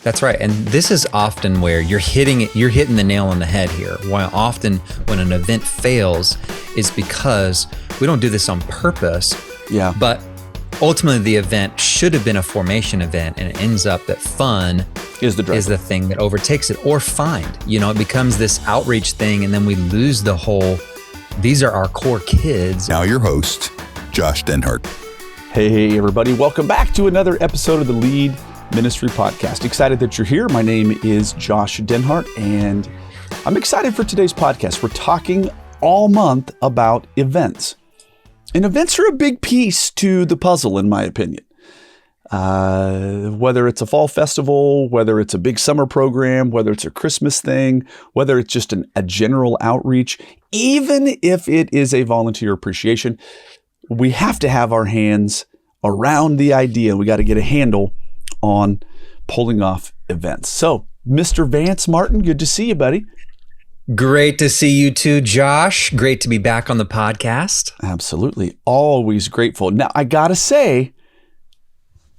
That's right. And this is often where you're hitting the nail on the head here. Why often when an event fails is because we don't do this on purpose. Yeah. But ultimately the event should have been a formation event, and it ends up that fun is the thing that overtakes it, or find. It becomes this outreach thing, and then we lose the whole, these are our core kids. Now your host, Josh Denhart. Hey, everybody. Welcome back to another episode of the Lead Ministry Podcast. Excited that you're here. My name is Josh Denhart, and I'm excited for today's podcast. We're talking all month about events. And events are a big piece to the puzzle, in my opinion. Whether it's a fall festival, whether it's a big summer program, whether it's a Christmas thing, whether it's just a general outreach, even if it is a volunteer appreciation, we have to have our hands around the idea. We got to get a handle on pulling off events. So, Mr. Vance Martin, good to see you, buddy. Great to see you too, Josh. Great to be back on the podcast. Absolutely. Always grateful. Now, I got to say,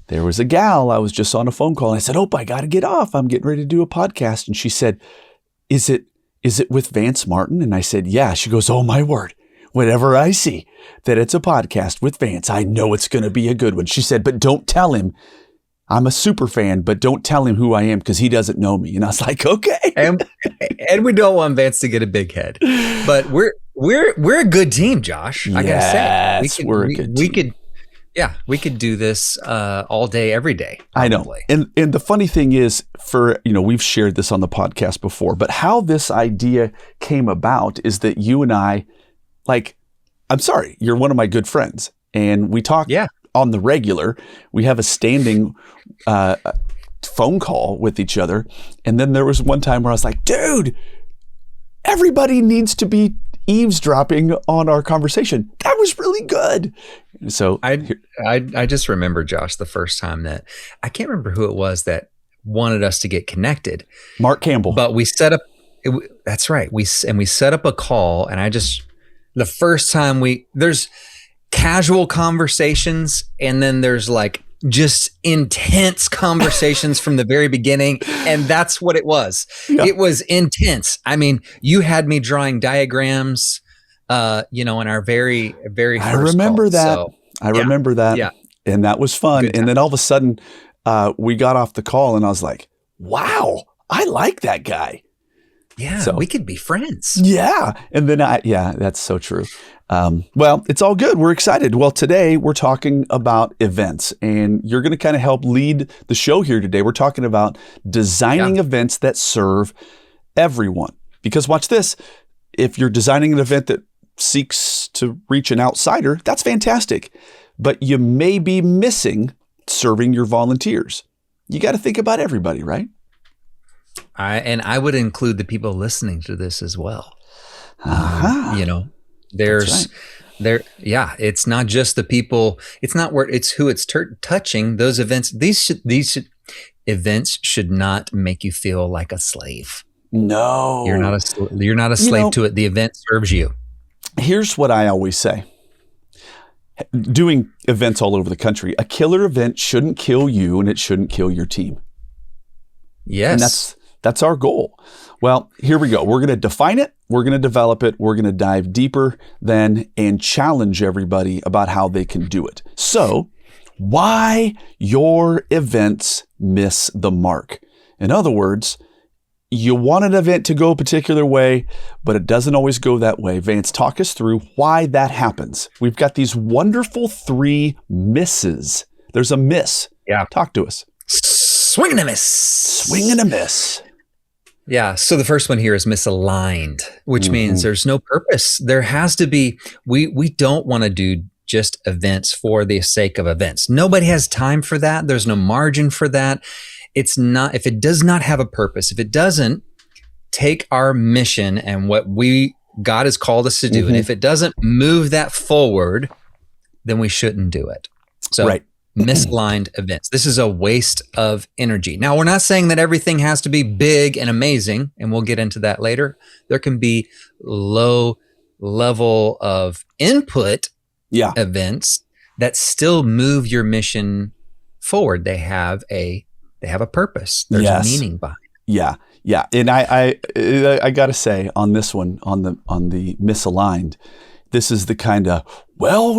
there was a gal, I was just on a phone call, and I said, I got to get off. I'm getting ready to do a podcast. And she said, is it with Vance Martin? And I said, yeah. She goes, oh my word. Whenever I see that it's a podcast with Vance, I know it's going to be a good one. She said, but don't tell him I'm a super fan, but don't tell him who I am because he doesn't know me. And I was like, okay. And we don't want Vance to get a big head, but we're a good team, Josh. I gotta say, we're a good team. We could do this all day, every day. Probably. I know. And the funny thing is, we've shared this on the podcast before, but how this idea came about is that you and I, you're one of my good friends, and we talk on the regular. We have a standing phone call with each other. And then there was one time where I was like, dude, everybody needs to be eavesdropping on our conversation. That was really good. So I just remember, Josh, the first time that I can't remember who it was that wanted us to get connected. Mark Campbell. But we set up, that's right. We set up a call, and the first time there's casual conversations, and then there's just intense conversations from the very beginning. And that's what it was. Yeah. It was intense. I mean, you had me drawing diagrams, in our very, very first I remember call. that. So, I remember that. Yeah. And that was fun. And then all of a sudden, we got off the call, and I was like, wow, I like that guy. Yeah, so we could be friends. Yeah. And then that's so true. Well, it's all good. We're excited. Well, today we're talking about events, and you're going to kind of help lead the show here today. We're talking about designing events that serve everyone. Because watch this, if you're designing an event that seeks to reach an outsider, that's fantastic. But you may be missing serving your volunteers. You got to think about everybody, right? I would include the people listening to this as well. It's not just the people. It's not where it's who it's touching. Those events, these events should not make you feel like a slave. No, you're not a slave to it. The event serves you. Here's what I always say. Doing events all over the country, a killer event shouldn't kill you, and it shouldn't kill your team. Yes. And that's our goal. Well, here we go. We're going to define it. We're going to develop it. We're going to dive deeper then and challenge everybody about how they can do it. So, why your events miss the mark? In other words, you want an event to go a particular way, but it doesn't always go that way. Vance, talk us through why that happens. We've got these wonderful 3 misses. There's a miss. Yeah. Talk to us. Swing and a miss. Swing and a miss. Yeah. So the first one here is misaligned, which means there's no purpose. There has to be, we don't want to do just events for the sake of events. Nobody has time for that. There's no margin for that. It's not, if it does not have a purpose, if it doesn't take our mission and what God has called us to do, and if it doesn't move that forward, then we shouldn't do it. So misaligned events. This is a waste of energy. Now, we're not saying that everything has to be big and amazing, and we'll get into that later. There can be low level of input events that still move your mission forward. They have a they have a purpose. There's a meaning behind it. Yeah. Yeah. And I got to say on this one, on the misaligned, this is the kind of, well,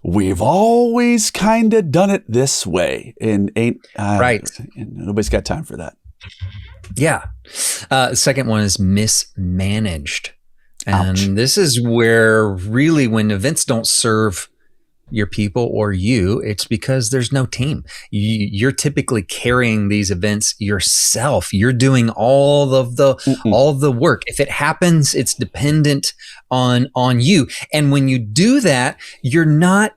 we've always kind of done it this way, and right. Nobody's got time for that. Yeah. The second one is mismanaged. And Ouch. this is where really when events don't serve your people or you, it's because there's no team. You're typically carrying these events yourself. You're doing all of the work. If it happens, it's dependent on you. And when you do that, you're not.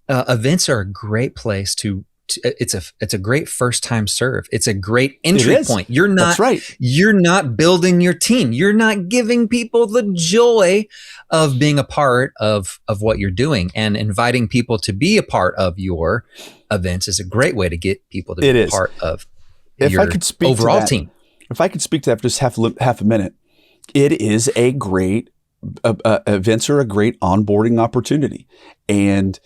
Events are a great place to. It's a great first time serve. It's a great entry point. You're not. That's right. You're not building your team. You're not giving people the joy of being a part of what you're doing, and inviting people to be a part of your events is a great way to get people to be a part of your overall team. If I could speak to that for just half a minute, it is a great events are a great onboarding opportunity, and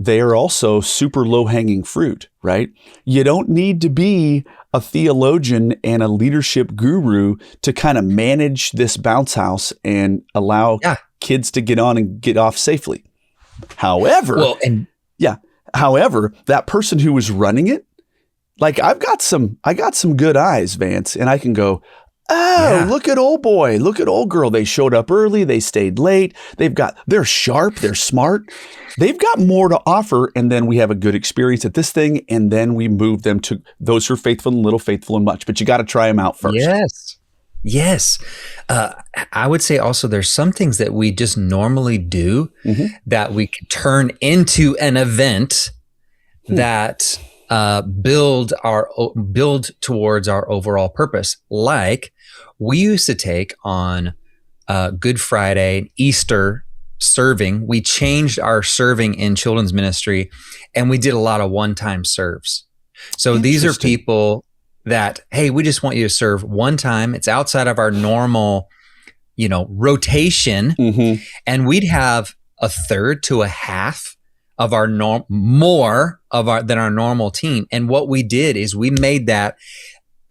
they are also super low-hanging fruit, right? You don't need to be a theologian and a leadership guru to kind of manage this bounce house and allow kids to get on and get off safely. However, however, that person who was running it, like I got some good eyes, Vance, and I can go, look at old boy, look at old girl. They showed up early. They stayed late. They're sharp. They're smart. They've got more to offer. And then we have a good experience at this thing. And then we move them to those who are faithful in little, faithful in much. But you got to try them out first. Yes. I would say also there's some things that we just normally do that we can turn into an event that build towards our overall purpose. Like we used to take on Good Friday, Easter serving. We changed our serving in children's ministry, and we did a lot of one-time serves. So these are people that, hey, we just want you to serve one time. It's outside of our normal, rotation, and we'd have a third to a half of our than our normal team. And what we did is we made that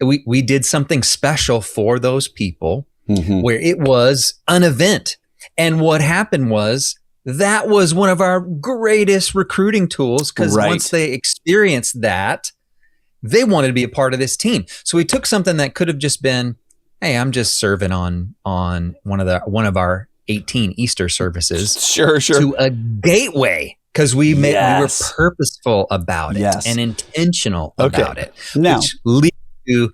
we did something special for those people where it was an event. And what happened was that was one of our greatest recruiting tools, because once they experienced that, they wanted to be a part of this team. So we took something that could have just been, hey, I'm just serving on one of our 18 Easter services. Sure. To a gateway. Because we were purposeful about it and intentional about it, now, which leads to,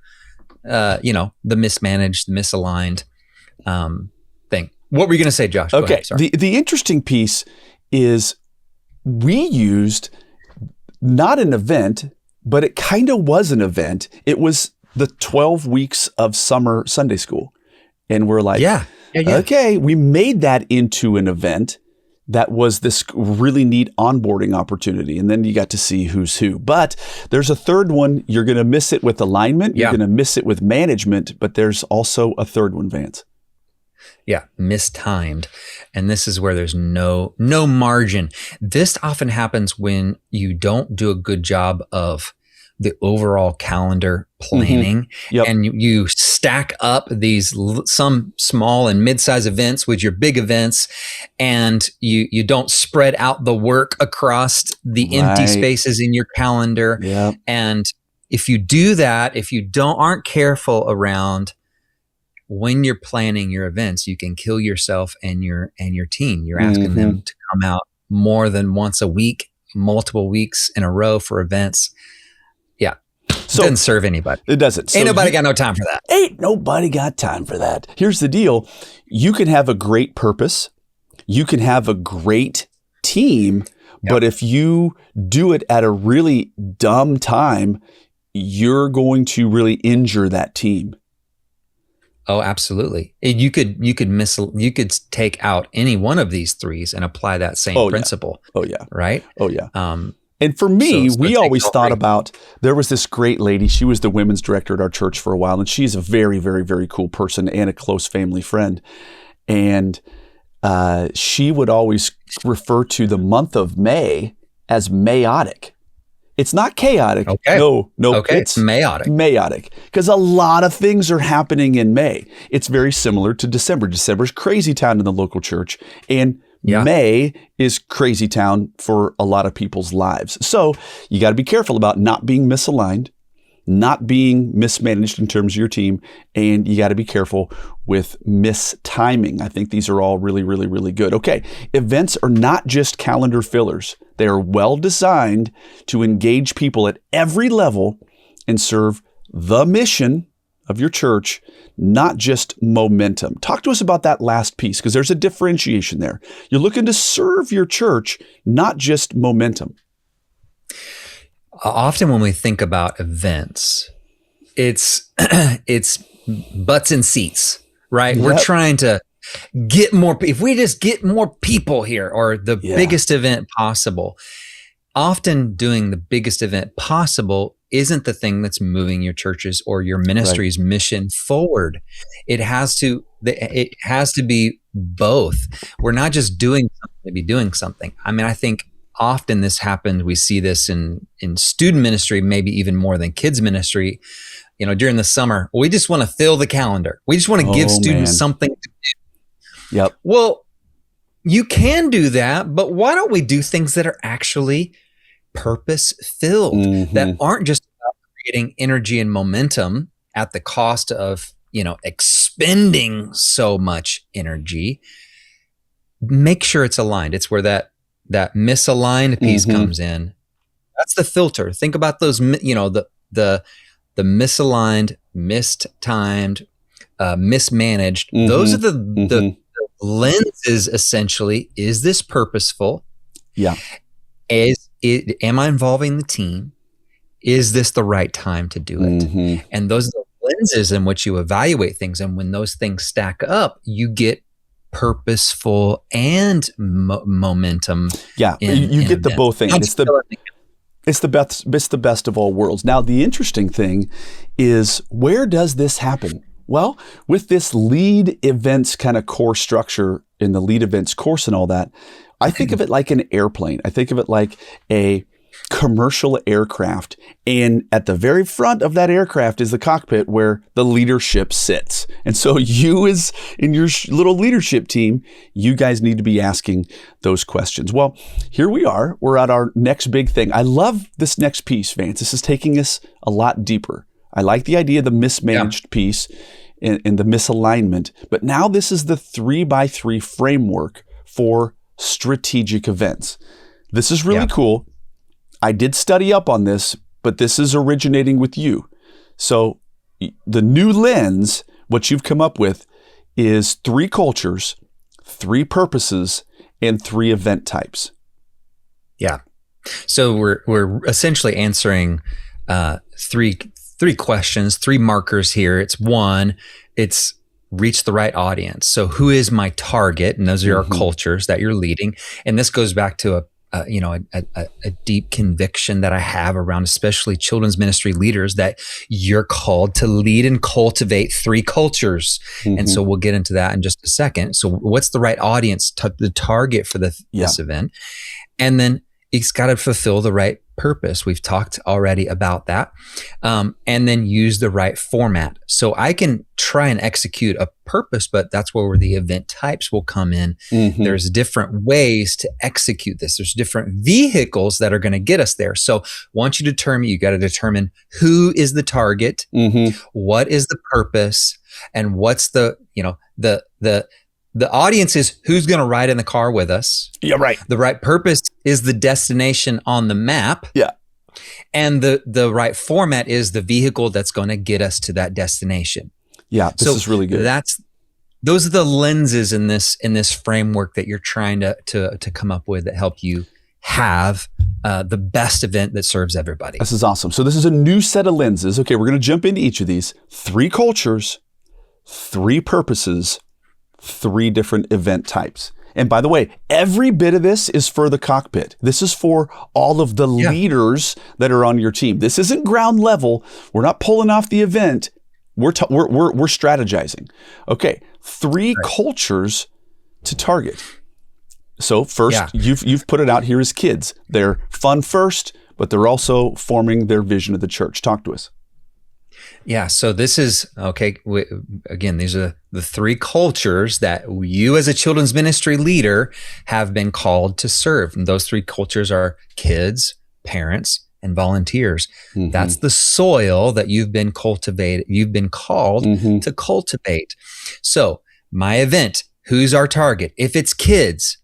the mismanaged, misaligned thing. What were you going to say, Josh? Go ahead, sorry. The interesting piece is we used not an event, but it kind of was an event. It was the 12 weeks of summer Sunday school. And we're like, okay, we made that into an event. That was this really neat onboarding opportunity. And then you got to see who's who. But there's a third one. You're going to miss it with alignment. You're going to miss it with management. But there's also a third one, Vance. Yeah, mistimed. And this is where there's no margin. This often happens when you don't do a good job of the overall calendar planning, and you stack up some small and mid-size events with your big events, and you don't spread out the work across the empty spaces in your calendar. And if you do that, if you aren't careful around when you're planning your events, you can kill yourself and your team. You're asking them to come out more than once a week, multiple weeks in a row for events. So it doesn't serve anybody. It doesn't. Ain't nobody got no time for that. Ain't nobody got time for that. Here's the deal. You can have a great purpose. You can have a great team. But if you do it at a really dumb time, you're going to really injure that team. Oh, absolutely. You could take out any one of these threes and apply that same principle. Right? And for me, we always thought about, there was this great lady. She was the women's director at our church for a while, and she's a very, very, very cool person and a close family friend. And she would always refer to the month of May as Mayotic. It's not chaotic. Okay. No, Okay. it's Chaotic. Mayotic. Because a lot of things are happening in May. It's very similar to December. December's crazy town in the local church. And May is crazy town for a lot of people's lives. So you got to be careful about not being misaligned, not being mismanaged in terms of your team, and you got to be careful with mistiming. I think these are all really, really, really good. Okay, events are not just calendar fillers. They are well designed to engage people at every level and serve the mission of your church, not just momentum. Talk to us about that last piece, because there's a differentiation there. You're looking to serve your church, not just momentum. Often when we think about events, it's butts and seats, right? Yep. We're trying to get more. If we just get more people here, or the biggest event possible. Often doing the biggest event possible isn't the thing that's moving your church's or your ministry's mission forward. It has to be both. We're not just doing something to be doing something. I mean, I think often this happens. We see this in student ministry, maybe even more than kids ministry. You know, during the summer, we just want to fill the calendar. We just want to give students something to do. Yep. Well, you can do that, but why don't we do things that are actually purpose-filled, that aren't just about creating energy and momentum at the cost of, expending so much energy? Make sure it's aligned. It's where that misaligned piece comes in. That's the filter. Think about those, the misaligned, mistimed, mismanaged. Those are the lenses, essentially. Is this purposeful? Yeah. Am I involving the team? Is this the right time to do it? And those are the lenses in which you evaluate things. And when those things stack up, you get purposeful and momentum. Yeah, you get the both things. It's the best of all worlds. Now, the interesting thing is, where does this happen? Well, with this lead events kind of core structure in the lead events course and all that, I think of it like an airplane. I think of it like a commercial aircraft. And at the very front of that aircraft is the cockpit where the leadership sits. And so you, as in your little leadership team, you guys need to be asking those questions. Well, here we are. We're at our next big thing. I love this next piece, Vance. This is taking us a lot deeper. I like the idea of the mismanaged piece and the misalignment. But now this is the 3x3 framework for strategic events. This is really cool. I did study up on this, but this is originating with you. So the new lens, what you've come up with, is 3 cultures, 3 purposes, and 3 event types. Yeah. So we're essentially answering three questions, 3 markers here. It's one, it's reach the right audience. So who is my target? And those are your cultures that you're leading. And this goes back to a deep conviction that I have around especially children's ministry leaders, that you're called to lead and cultivate 3 cultures. And so we'll get into that in just a second. So what's the right audience, the target for this event? And then it's got to fulfill the right purpose. We've talked already about that. And then use the right format. So I can try and execute a purpose, but that's where the event types will come in. There's different ways to execute this. There's different vehicles that are going to get us there. So once you got to determine who is the target, what is the purpose, and what's the audience is who's going to ride in the car with us. Yeah, right. The right purpose is the destination on the map. Yeah. And the right format is the vehicle that's going to get us to that destination. Yeah, this is really good. Those are the lenses in this framework that you're trying to come up with that help you have the best event that serves everybody. This is awesome. So this is a new set of lenses. Okay, we're going to jump into each of these. 3 cultures, 3 purposes, 3 different event types. And by the way, every bit of this is for the cockpit. This is for all of the leaders that are on your team. This isn't ground level. We're not pulling off the event. We're strategizing. Okay, 3 cultures to target. So first, you've put it out here as kids. They're fun first, but they're also forming their vision of the church. Talk to us. Yeah. So this is, okay. Again, these are the three cultures that you as a children's ministry leader have been called to serve. And those three cultures are kids, parents, and volunteers. Mm-hmm. That's the soil that you've been called Mm-hmm. to cultivate. So my event, who's our target? If it's kids,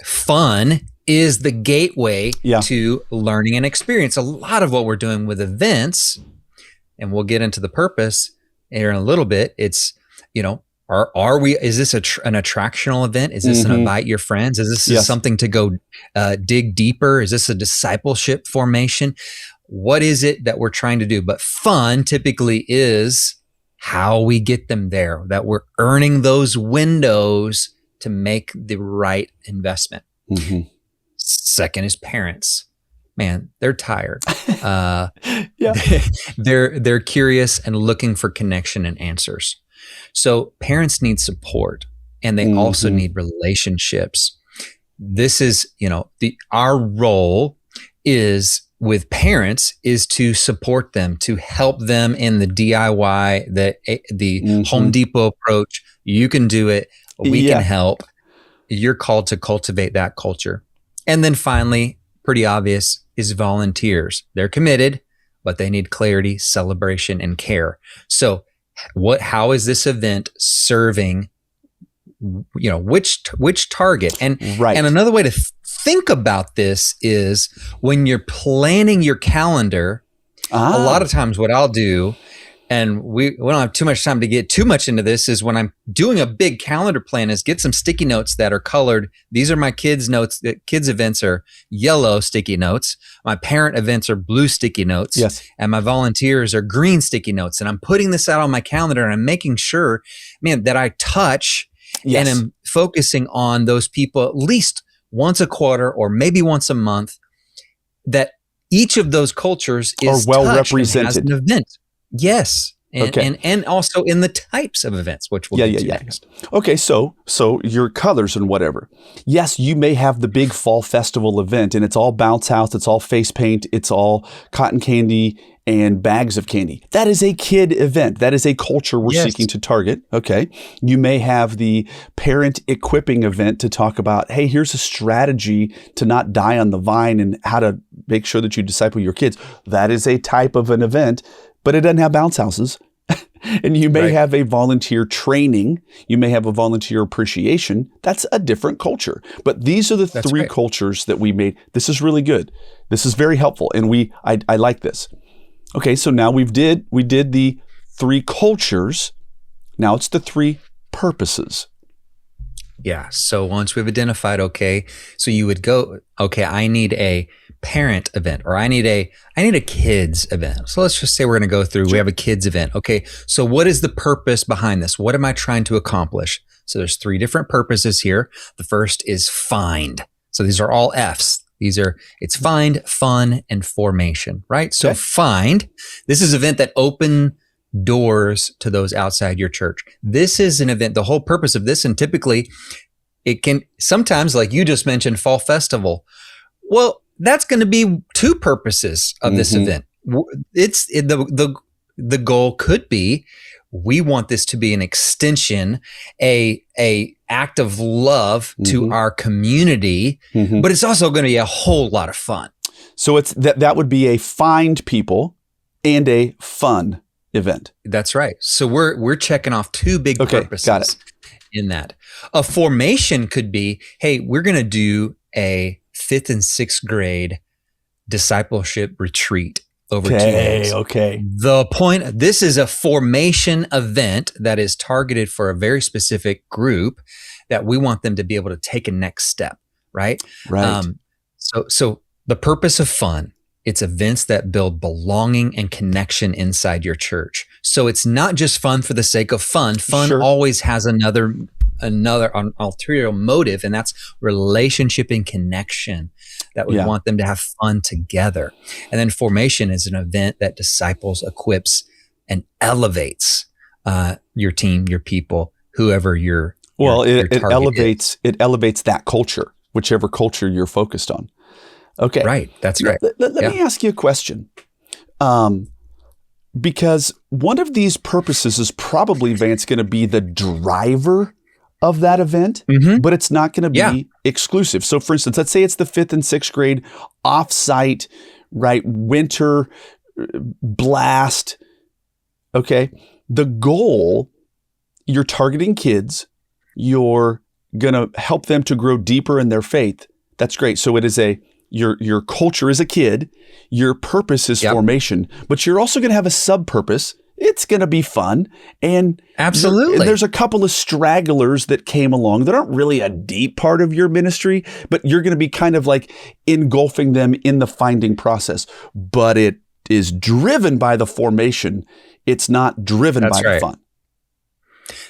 fun is the gateway to learning and experience. A lot of what we're doing with events, and we'll get into the purpose here in a little bit. It's, is this an attractional event? Is this an invite your friends? Is this something to go dig deeper? Is this a discipleship formation? What is it that we're trying to do? But fun typically is how we get them there, that we're earning those windows to make the right investment. Mm-hmm. Second is parents. Man, they're tired. They're curious and looking for connection and answers. So parents need support, and they also need relationships. This is, our role is with parents is to support them, to help them in the DIY, the Home Depot approach. You can do it. We can help. You're called to cultivate that culture. And then finally, pretty obvious, is volunteers. They're committed, but they need clarity, celebration, and care. So how is this event serving, which target? And another way to think about this is when you're planning your calendar, a lot of times what I'll do, and we don't have too much time to get too much into this, is when I'm doing a big calendar plan is get some sticky notes that are colored. These are my kids' notes. The kids' events are yellow sticky notes. My parent events are blue sticky notes. Yes. And my volunteers are green sticky notes. And I'm putting this out on my calendar, and I'm making sure, that I touch and I'm focusing on those people at least once a quarter or maybe once a month, that each of those cultures is well touched represented. and has an event. Yes. And also in the types of events, which we'll get to next. Okay, so your colors and whatever. Yes, you may have the big fall festival event, and it's all bounce house, it's all face paint, it's all cotton candy and bags of candy. That is a kid event. That is a culture we're seeking to target. Okay. You may have the parent equipping event to talk about, hey, here's a strategy to not die on the vine and how to make sure that you disciple your kids. That is a type of an event, but it doesn't have bounce houses. And you may have a volunteer training. You may have a volunteer appreciation. That's a different culture. But these are the three cultures that we made. This is really good. This is very helpful. And I like this. Okay, so now we did the three cultures. Now it's the three purposes. Yeah. So once we've identified, so you would go, I need a parent event, or I need a kids event. So let's just say we're going to go through, we have a kids event. Okay. So what is the purpose behind this? What am I trying to accomplish? So there's three different purposes here. The first is find. So these are all F's. It's find, fun, and formation, right? So find, this is an event that open doors to those outside your church. This is an event, the whole purpose of this, and typically it can sometimes, like you just mentioned, fall festival. Well, that's going to be two purposes of this event. The goal could be, we want this to be an extension, a act of love to our community, but it's also going to be a whole lot of fun. So it's that would be a find people and a fun event. That's right. So we're checking off two big purposes. Got it. In that. A formation could be, hey, we're going to do a 5th and 6th grade discipleship retreat over 2 days. Okay. The point, this is a formation event that is targeted for a very specific group that we want them to be able to take a next step, right? Right. So the purpose of fun, it's events that build belonging and connection inside your church. So it's not just fun for the sake of fun. Fun always has another ulterior motive, and that's relationship and connection, that we want them to have fun together. And then formation is an event that disciples, equips, and elevates your team, your people, whoever it elevates that culture, whichever culture you're focused on. Okay. Right. That's right. Let me ask you a question. Because one of these purposes is probably, Vance, going to be the driver of that event, but it's not going to be exclusive. So for instance, let's say it's the 5th and 6th grade offsite, right? Winter blast. Okay. The goal, you're targeting kids. You're going to help them to grow deeper in their faith. That's great. So it is your culture is a kid. Your purpose is formation, but you're also going to have a sub-purpose. It's going to be fun. And absolutely. And there's a couple of stragglers that came along that aren't really a deep part of your ministry, but you're going to be kind of like engulfing them in the finding process. But it is driven by the formation. It's not driven by the fun.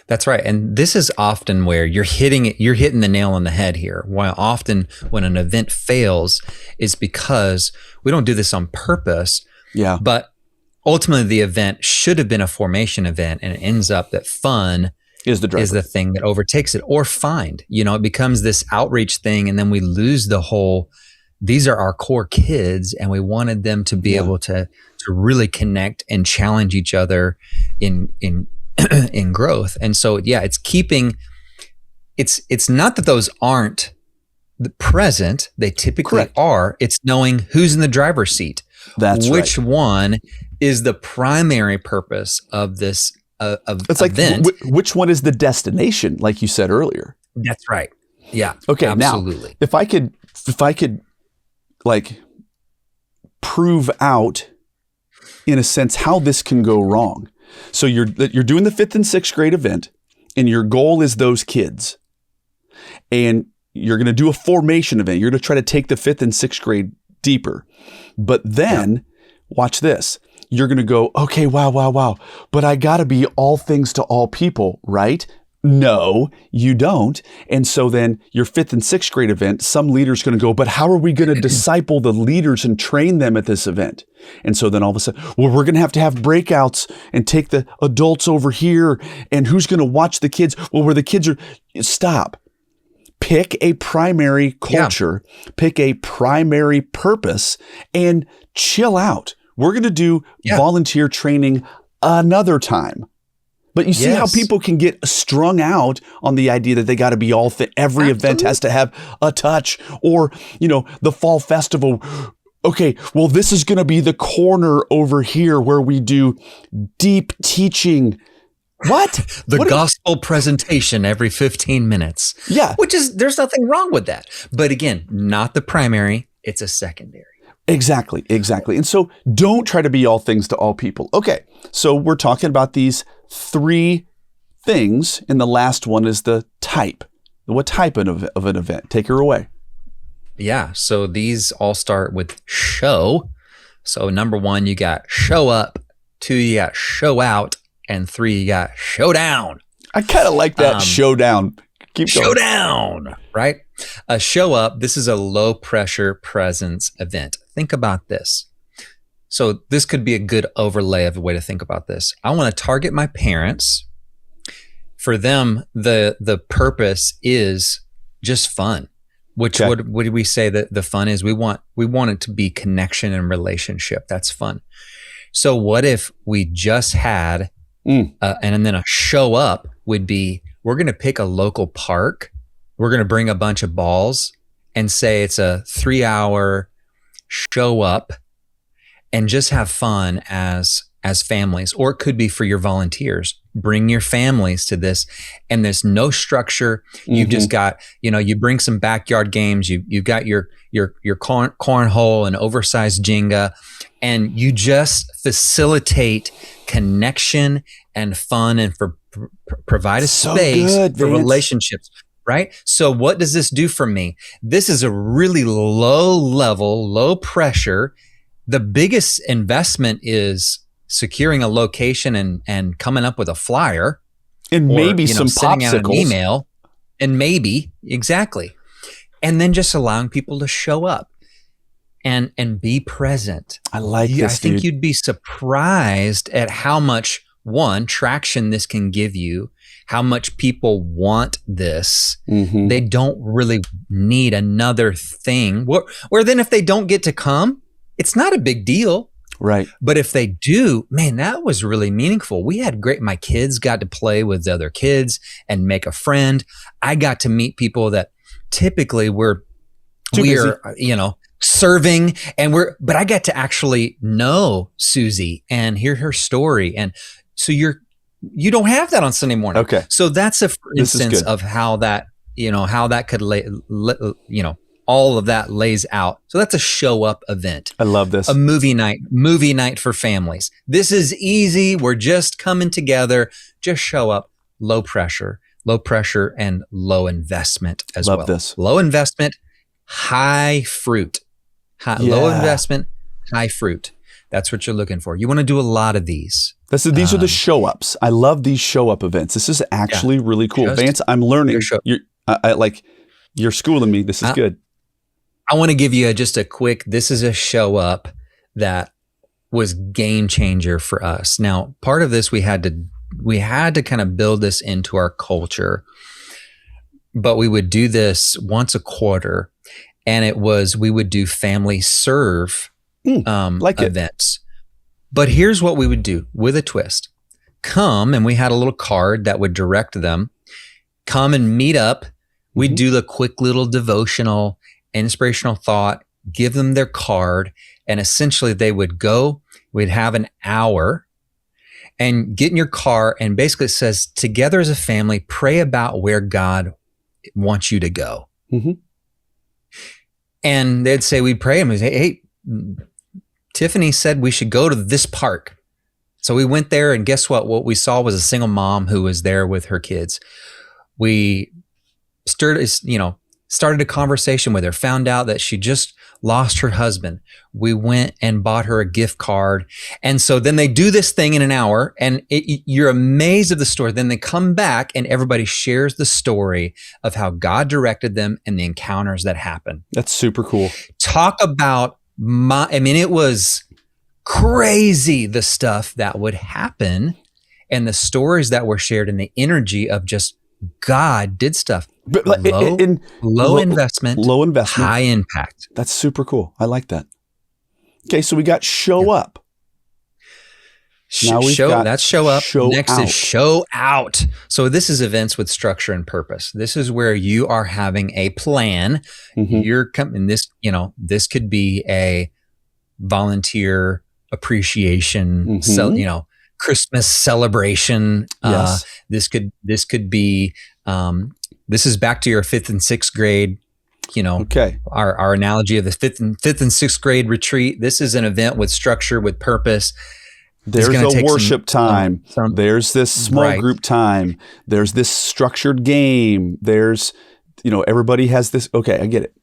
That's right. And this is often where you're hitting the nail on the head here. While often when an event fails is because we don't do this on purpose. Yeah. But ultimately the event should have been a formation event, and it ends up that fun is the thing that overtakes it, or find. It becomes this outreach thing, and then we lose the whole, these are our core kids, and we wanted them to be able to really connect and challenge each other in growth. And so, it's not that those aren't the present. They typically are. It's knowing who's in the driver's seat. That's which one is the primary purpose of this it's event. Like which one is the destination, like you said earlier. That's right. Yeah. Okay. Absolutely. Now, if I could like prove out in a sense how this can go wrong. So you're doing the 5th and 6th grade event, and your goal is those kids, and you're going to do a formation event. You're going to try to take the 5th and 6th grade deeper, but then watch this. You're going to go, okay, wow. But I got to be all things to all people, right? No, you don't. And so then your 5th and 6th grade event, some leader's going to go, but how are we going to disciple the leaders and train them at this event? And so then all of a sudden, well, we're going to have breakouts and take the adults over here. And who's going to watch the kids? Well, where the kids are, stop. Pick a primary culture, pick a primary purpose, and chill out. We're going to do volunteer training another time. But you see how people can get strung out on the idea that they got to be all every event has to have a touch, or, the fall festival. Okay, well, this is going to be the corner over here where we do deep teaching. What? The gospel presentation every 15 minutes. Yeah. There's nothing wrong with that. But again, not the primary, it's a secondary. Exactly. And so don't try to be all things to all people. Okay, so we're talking about these 3 things, and the last one is the type. What type of an event? Take her away. Yeah, so these all start with show. So number 1, you got show up. 2, you got show out. And 3, you got showdown. I kind of like that, showdown. Keep going. Showdown, right? A show up, this is a low pressure presence event. Think about this. So this could be a good overlay of a way to think about this. I want to target my parents. For them, the purpose is just fun. What do we say that the fun is? We want it to be connection and relationship. That's fun. So what if we just had, and then a show up would be, we're going to pick a local park. We're going to bring a bunch of balls and say it's a 3-hour show up and just have fun as families. Or it could be for your volunteers. Bring your families to this, and there's no structure. You've just got, you bring some backyard games. You've got your cornhole and oversized Jenga, and you just facilitate connection and fun, and provide a space for relationships. Right? So what does this do for me? This is a really low level, low pressure. The biggest investment is securing a location and coming up with a flyer, and maybe some sending popsicles, out an email, and maybe and then just allowing people to show up and be present. I like this. I think you'd be surprised at how much traction this can give you, how much people want this. Mm-hmm. They don't really need another thing. Where then if they don't get to come, it's not a big deal. Right. But if they do, man, that was really meaningful. We had my kids got to play with the other kids and make a friend. I got to meet people that typically we are, serving but I got to actually know Susie and hear her story. And so you don't have that on Sunday morning. Okay. So that's a instance of how that could all of that lays out. So that's a show up event. I love this. A movie night for families. This is easy. We're just coming together. Just show up. Low pressure and low investment as well. Love this. Low investment, high fruit. Low investment, high fruit. That's what you're looking for. You want to do a lot of these. These are the show ups. I love these show up events. This is actually really cool. Vance, I'm learning. You're schooling me. This is good. I want to give you just a quick, this is a show up that was game changer for us. Now, part of this, we had to kind of build this into our culture, but we would do this once a quarter, and we would do family serve events. But here's what we would do with a twist. Come, and we had a little card that would direct them. Come and meet up. We'd do the quick little devotional, inspirational thought, give them their card, and essentially they would go, we'd have an hour, and get in your car, and basically it says, together as a family, pray about where God wants you to go. Mm-hmm. And they'd say, we'd pray, and we'd say, hey, Tiffany said we should go to this park. So we went there, and guess what? What we saw was a single mom who was there with her kids. We started a conversation with her, found out that she just lost her husband. We went and bought her a gift card. And so then they do this thing in an hour, and you're amazed at the story. Then they come back and everybody shares the story of how God directed them and the encounters that happened. That's super cool. Talk about it was crazy, the stuff that would happen and the stories that were shared and the energy of just God did stuff. But low investment, high impact. That's super cool. I like that. Okay, so we got show up. Now That's show up. Show Next out. is show out. So this is events with structure and purpose. This is where you are having a plan. Mm-hmm. You're coming. This could be a volunteer appreciation. Mm-hmm. Christmas celebration. Yes. This could be. This is back to your 5th and 6th grade. Okay. Our analogy of the 5th and 6th grade retreat. This is an event with structure, with purpose. There's a worship time. There's this small group time. There's this structured game. There's, everybody has this. Okay, I get it.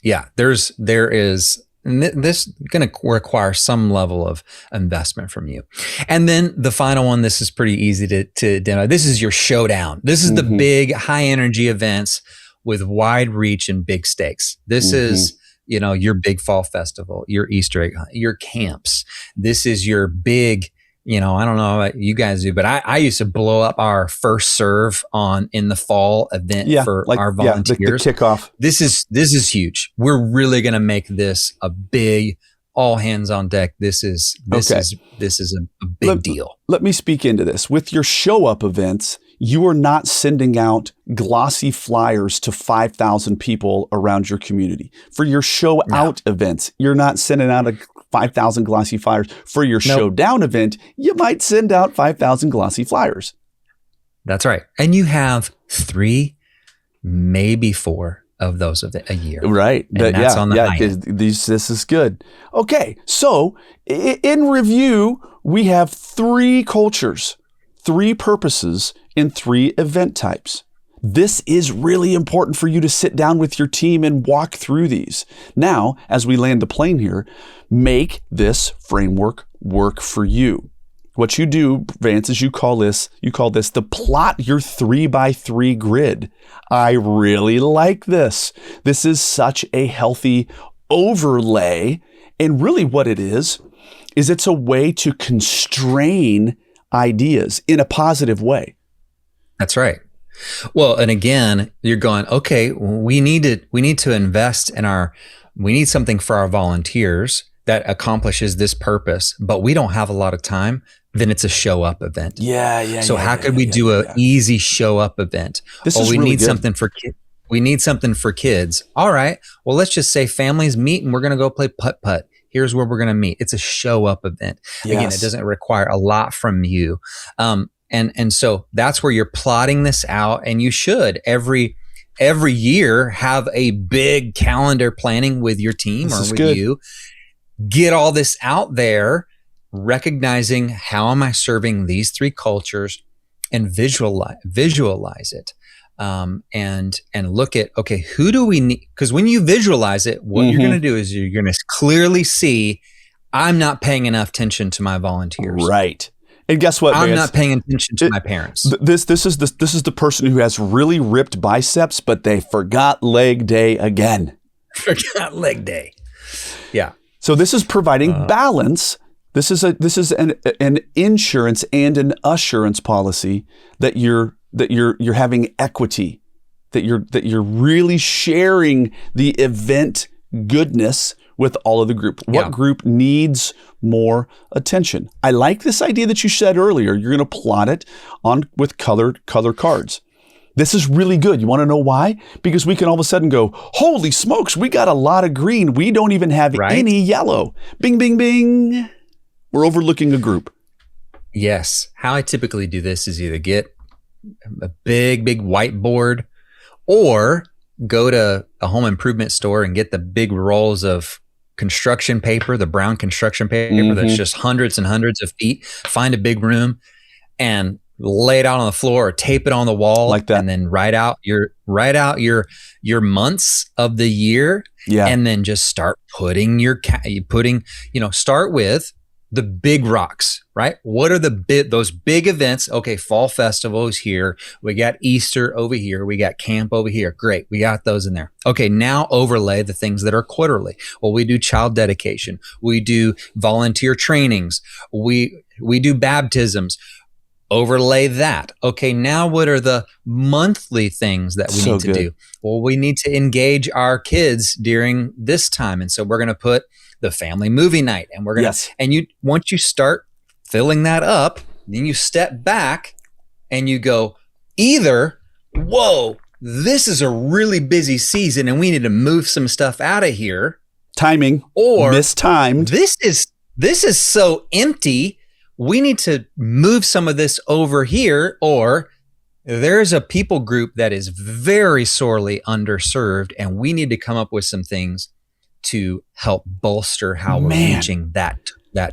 Yeah, there is. And this is going to require some level of investment from you. And then the final one, this is pretty easy to demo. This is your showdown. This is the big high energy events with wide reach and big stakes. This is, your big fall festival, your Easter egg hunt, your camps. This is your big, I don't know what you guys do, but I used to blow up our first serve in the fall event for our volunteers. The kickoff. This is huge. We're really going to make this a big, all hands on deck. This is a big deal. Let me speak into this. With your show up events, you are not sending out glossy flyers to 5,000 people around your community. For your show out events, you're not sending out 5,000 glossy flyers. For your showdown event, you might send out 5,000 glossy flyers. That's right. And you have 3, maybe 4 of those a year. Right. And that's on the high end. This is good. Okay. So in review, we have 3 cultures, 3 purposes, and 3 event types. This is really important for you to sit down with your team and walk through these. Now, as we land the plane here, make this framework work for you. What you do, Vance, is you call this the plot your 3x3 grid. I really like this. This is such a healthy overlay. And really what it is it's a way to constrain ideas in a positive way. That's right. Well, and again, you're going, okay, we need to invest we need something for our volunteers that accomplishes this purpose, but we don't have a lot of time. Then it's a show up event. So how could we do an easy show up event? We need something for kids. We need something for kids. All right. Well, let's just say families meet and we're going to go play putt-putt. Here's where we're going to meet. It's a show up event. Again, it doesn't require a lot from you. And so that's where you're plotting this out, and you should every year have a big calendar planning with your team or with you. Get all this out there, recognizing how am I serving these three cultures, and visualize it. And look at, okay, who do we need? Because when you visualize it, what you're going to do is you're going to clearly see, I'm not paying enough attention to my volunteers. Right. And guess what, I'm not paying attention to my parents. This is the person who has really ripped biceps, but they forgot leg day again. Forgot leg day. Yeah. So this is providing balance. This is an insurance and an assurance policy that you're having equity, that you're really sharing the event goodness with all of the group. What group needs more attention? I like this idea that you said earlier. You're going to plot it with color cards. This is really good. You want to know why? Because we can all of a sudden go, holy smokes, we got a lot of green. We don't even have any yellow. Bing, bing, bing. We're overlooking a group. Yes. How I typically do this is either get a big whiteboard or go to a home improvement store and get the big rolls of construction paper, the brown construction paper that's just hundreds and hundreds of feet. Find a big room and lay it out on the floor or tape it on the wall like that, and then write out your months of the year. And then just start putting start with the big rocks, right? What are those big events? Okay, fall festival is here. We got Easter over here. We got camp over here. Great. We got those in there. Okay, now overlay the things that are quarterly. Well, we do child dedication. We do volunteer trainings. We do baptisms. Overlay that. Okay, now what are the monthly things that we need to do? Well, we need to engage our kids during this time. And so we're going to put the family movie night, and we're going to, and once you start filling that up, then you step back and you go, either, whoa, this is a really busy season and we need to move some stuff out of here. Timing. Or mistimed. This is so empty. We need to move some of this over here, or there's a people group that is very sorely underserved and we need to come up with some things to help bolster how we're reaching that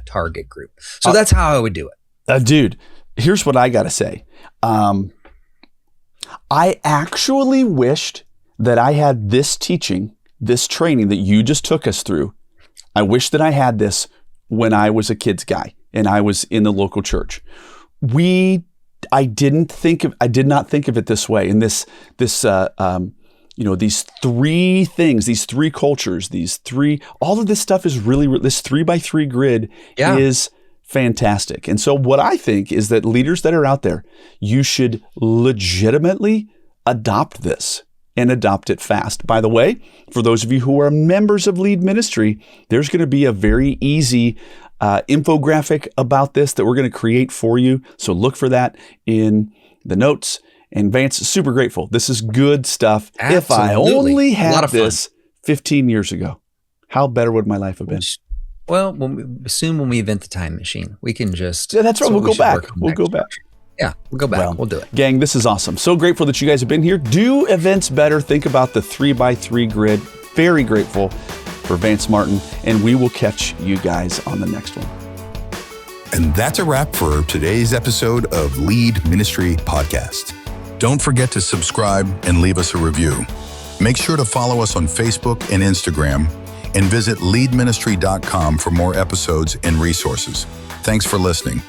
target group. So that's how I would do it. Dude, here's what I got to say. I actually wished that I had this teaching, this training that you just took us through. I wish that I had this when I was a kids guy and I was in the local church. I did not think of it this way. And these three things, these three cultures, all of this stuff is really, this 3x3 grid is fantastic. And so what I think is that leaders that are out there, you should legitimately adopt this and adopt it fast. By the way, for those of you who are members of Lead Ministry, there's going to be a very easy infographic about this that we're going to create for you. So look for that in the notes. And Vance, super grateful. This is good stuff. Absolutely. If I only had this 15 years ago, how better would my life have been? Well, soon when we invent the time machine, we can just... Yeah, that's right. We'll go back. We'll go back. Yeah, we'll go back. We'll do it. Gang, this is awesome. So grateful that you guys have been here. Do events better. Think about the 3x3 grid. Very grateful for Vance Martin. And we will catch you guys on the next one. And that's a wrap for today's episode of Lead Ministry Podcast. Don't forget to subscribe and leave us a review. Make sure to follow us on Facebook and Instagram, and visit leadministry.com for more episodes and resources. Thanks for listening.